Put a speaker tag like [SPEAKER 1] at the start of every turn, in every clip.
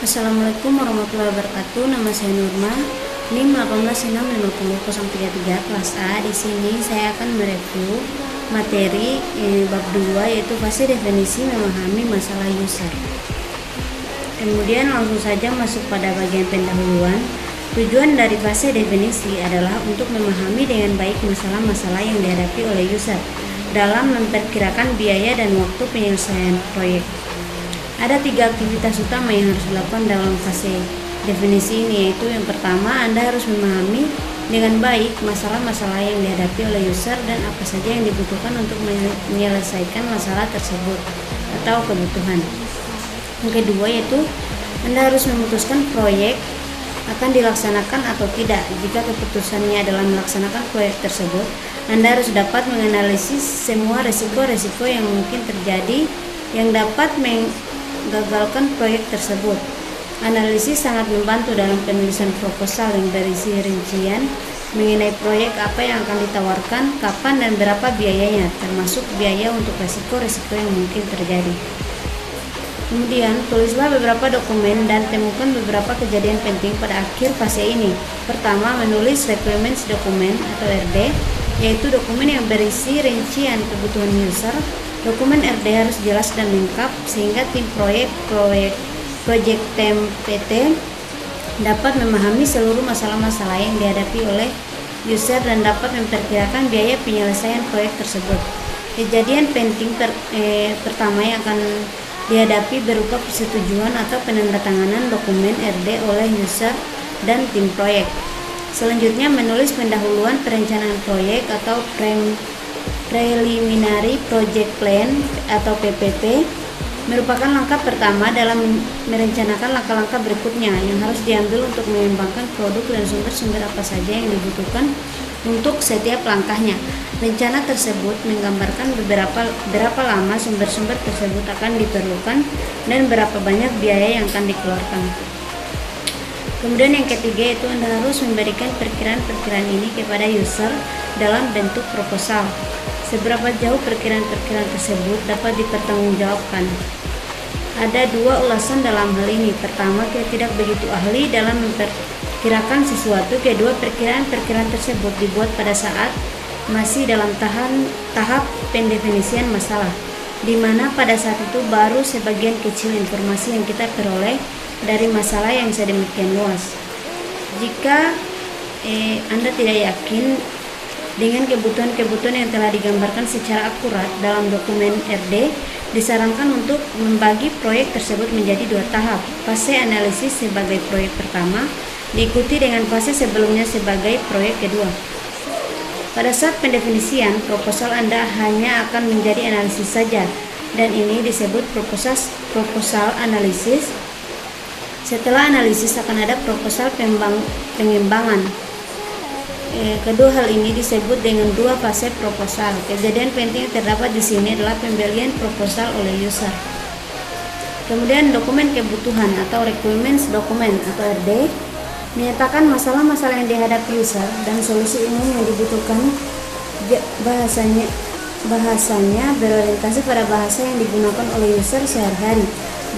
[SPEAKER 1] Assalamualaikum warahmatullahi wabarakatuh. Nama saya Nurma, NIM 1865033 kelas A. Di sini saya akan mereview materi bab 2, yaitu fase definisi memahami masalah user. Kemudian langsung saja masuk pada bagian pendahuluan. Tujuan dari fase definisi adalah untuk memahami dengan baik masalah-masalah yang dihadapi oleh user dalam memperkirakan biaya dan waktu penyelesaian proyek. Ada 3 aktivitas utama yang harus dilakukan dalam fase definisi ini, yaitu yang pertama, Anda harus memahami dengan baik masalah-masalah yang dihadapi oleh user dan apa saja yang dibutuhkan untuk menyelesaikan masalah tersebut atau kebutuhan. Yang kedua, yaitu Anda harus memutuskan proyek akan dilaksanakan atau tidak. Jika keputusannya adalah melaksanakan proyek tersebut, Anda harus dapat menganalisis semua resiko-resiko yang mungkin terjadi yang dapat menggagalkan proyek tersebut. Analisis sangat membantu dalam penulisan proposal yang berisi rincian mengenai proyek apa yang akan ditawarkan, kapan dan berapa biayanya, termasuk biaya untuk resiko-resiko yang mungkin terjadi. Kemudian, tulislah beberapa dokumen dan temukan beberapa kejadian penting pada akhir fase ini. Pertama, menulis requirements dokumen atau RD, yaitu dokumen yang berisi rincian kebutuhan user. Dokumen RD harus jelas dan lengkap sehingga tim project team PT dapat memahami seluruh masalah-masalah yang dihadapi oleh user dan dapat memperkirakan biaya penyelesaian proyek tersebut. Kejadian penting pertama yang akan dihadapi berupa persetujuan atau penandatanganan dokumen RD oleh user dan tim proyek. Selanjutnya, menulis pendahuluan perencanaan proyek atau Preliminary Project Plan atau PPP merupakan langkah pertama dalam merencanakan langkah-langkah berikutnya yang harus diambil untuk mengembangkan produk dan sumber-sumber apa saja yang dibutuhkan untuk setiap langkahnya. Rencana tersebut menggambarkan berapa lama sumber-sumber tersebut akan diperlukan dan berapa banyak biaya yang akan dikeluarkan. Kemudian yang ketiga, itu Anda harus memberikan perkiraan-perkiraan ini kepada user dalam bentuk proposal. Seberapa jauh perkiraan-perkiraan tersebut dapat dipertanggungjawabkan? Ada 2 ulasan dalam hal ini. Pertama, kita tidak begitu ahli dalam memperkirakan sesuatu. Kedua, perkiraan-perkiraan tersebut dibuat pada saat masih dalam tahap pendefinisian masalah, di mana pada saat itu baru sebagian kecil informasi yang kita peroleh dari masalah yang sedemikian luas. Jika Anda tidak yakin dengan kebutuhan-kebutuhan yang telah digambarkan secara akurat dalam dokumen RD, disarankan untuk membagi proyek tersebut menjadi 2 tahap. Fase analisis sebagai proyek pertama, diikuti dengan fase sebelumnya sebagai proyek kedua. Pada saat pendefinisian, proposal Anda hanya akan menjadi analisis saja, dan ini disebut proposal analisis. Setelah analisis akan ada proposal pengembangan. Kedua hal ini disebut dengan 2 fase proposal. Kejadian penting yang terdapat di sini adalah pembelian proposal oleh user. Kemudian dokumen kebutuhan atau requirements dokumen atau RD menyatakan masalah-masalah yang dihadapi user dan solusi umum yang dibutuhkan. Bahasanya berorientasi pada bahasa yang digunakan oleh user sehari-hari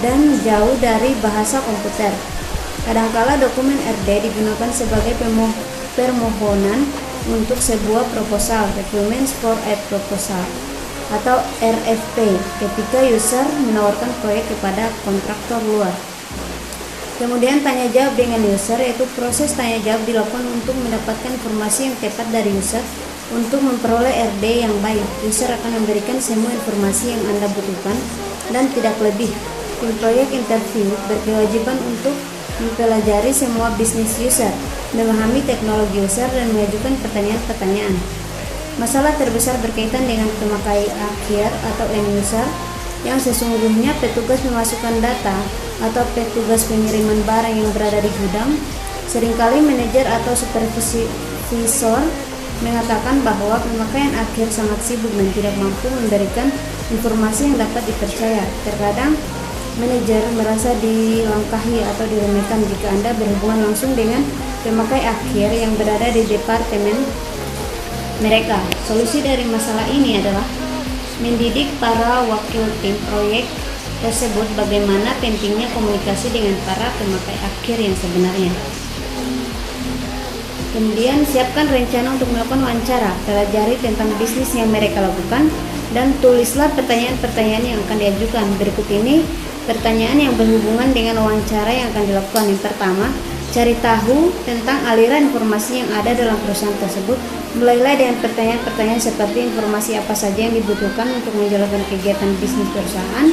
[SPEAKER 1] dan jauh dari bahasa komputer. Kadangkala dokumen RD digunakan sebagai permohonan untuk sebuah proposal, requirements for a proposal atau RFP, ketika user menawarkan proyek kepada kontraktor luar. Kemudian tanya jawab dengan user, yaitu proses tanya jawab dilakukan untuk mendapatkan informasi yang tepat dari user. Untuk memperoleh RD yang baik, user akan memberikan semua informasi yang Anda butuhkan dan tidak lebih. Tim proyek interview berkewajiban untuk mempelajari semua bisnis user, memahami teknologi user, dan mengajukan pertanyaan-pertanyaan. Masalah terbesar berkaitan dengan pemakai akhir atau end user, yang sesungguhnya petugas memasukkan data atau petugas pengiriman barang yang berada di gudang. Seringkali manajer atau supervisor mengatakan bahwa pemakaian akhir sangat sibuk dan tidak mampu memberikan informasi yang dapat dipercaya. Terkadang manajer merasa dilangkahi atau diremehkan jika Anda berhubungan langsung dengan pemakai akhir yang berada di departemen mereka. Solusi dari masalah ini adalah mendidik para wakil tim proyek tersebut bagaimana pentingnya komunikasi dengan para pemakai akhir yang sebenarnya. Kemudian siapkan rencana untuk melakukan wawancara, pelajari tentang bisnis yang mereka lakukan, dan tulislah pertanyaan-pertanyaan yang akan diajukan. Berikut ini pertanyaan yang berhubungan dengan wawancara yang akan dilakukan. Yang pertama, cari tahu tentang aliran informasi yang ada dalam perusahaan tersebut. Mulailah dengan pertanyaan-pertanyaan seperti informasi apa saja yang dibutuhkan untuk menjalankan kegiatan bisnis perusahaan,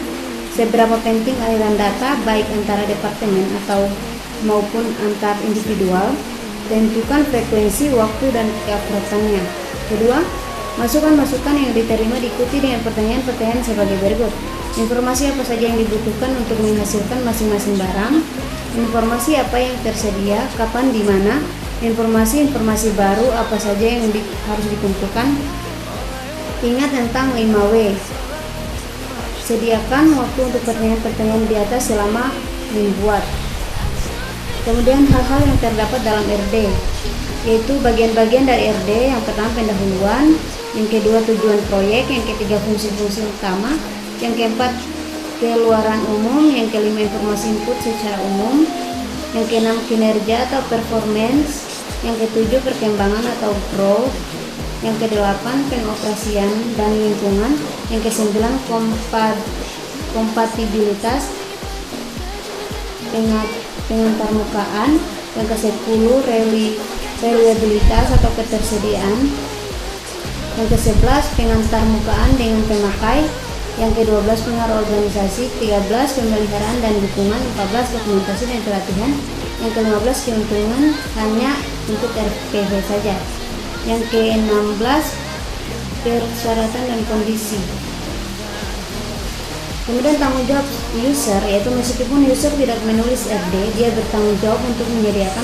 [SPEAKER 1] seberapa penting aliran data baik antara departemen atau maupun antar individual, tentukan frekuensi, waktu, dan keakuratannya. Kedua, masukan-masukan yang diterima diikuti dengan pertanyaan-pertanyaan sebagai berikut. Informasi apa saja yang dibutuhkan untuk menghasilkan masing-masing barang, informasi apa yang tersedia, kapan, di mana, informasi baru apa saja yang harus dikumpulkan. Ingat tentang 5W. Sediakan waktu untuk pertanyaan-pertanyaan di atas selama membuat. Kemudian hal-hal yang terdapat dalam RD, yaitu bagian-bagian dari RD. Yang pertama, pendahuluan, yang kedua, tujuan proyek, yang ketiga, fungsi-fungsi utama, yang keempat, keluaran umum, yang kelima, informasi input secara umum, yang keenam, kinerja atau performance, yang ketujuh, perkembangan atau growth, yang kedelapan, pengoperasian dan lingkungan, yang kesembilan, kompatibilitas, pengantarmukaan, yang ke-10 reliabilitas atau ketersediaan, yang ke-11 pengantarmukaan dengan pemakai, yang ke-12 pengaruh organisasi, 13 pemeliharaan dan dukungan, 14 dokumentasi dan pelatihan, yang ke-15 keuntungan hanya untuk RPV saja, yang ke-16 persyaratan dan kondisi. Kemudian tanggung jawab user, yaitu meskipun user tidak menulis RD, dia bertanggung jawab untuk menyediakan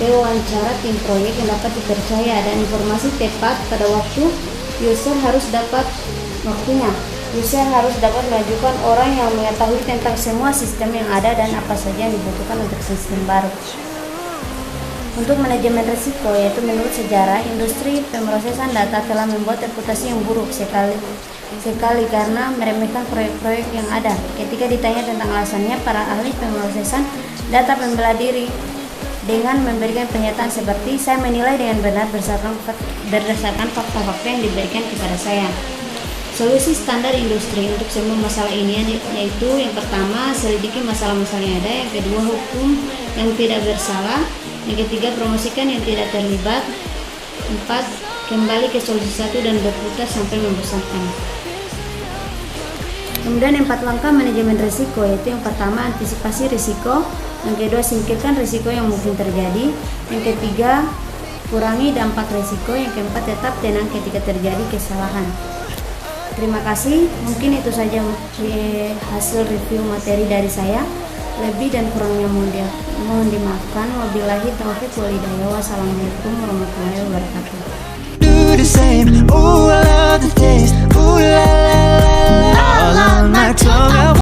[SPEAKER 1] wawancara tim proyek yang dapat dipercaya dan informasi tepat pada waktu. User harus dapat waktunya. User harus dapat mengajukan orang yang mengetahui tentang semua sistem yang ada dan apa saja yang dibutuhkan untuk sistem baru. Untuk manajemen risiko, yaitu menurut sejarah, industri pemrosesan data telah membuat reputasi yang buruk sekali karena meremehkan proyek-proyek yang ada. Ketika ditanya tentang alasannya, para ahli pemrosesan data membela diri dengan memberikan pernyataan seperti, saya menilai dengan benar berdasarkan fakta-fakta yang diberikan kepada saya. Solusi standar industri untuk semua masalah ini yaitu yang pertama, selidiki masalah-masalah yang ada, yang kedua, hukum yang tidak bersalah, yang ketiga, promosikan yang tidak terlibat, 4, kembali ke solusi 1 dan berputar sampai membosankan. Kemudian 4 langkah manajemen risiko, yaitu yang pertama, antisipasi risiko, yang kedua, singkirkan risiko yang mungkin terjadi, yang ketiga, kurangi dampak risiko, yang keempat, tetap tenang ketika terjadi kesalahan. Terima kasih, mungkin itu saja hasil review materi dari saya. Lebih dan kurangnya mohon dimaafkan. Wabillahi taufiq wal hidayah. Wassalamualaikum warahmatullahi wabarakatuh.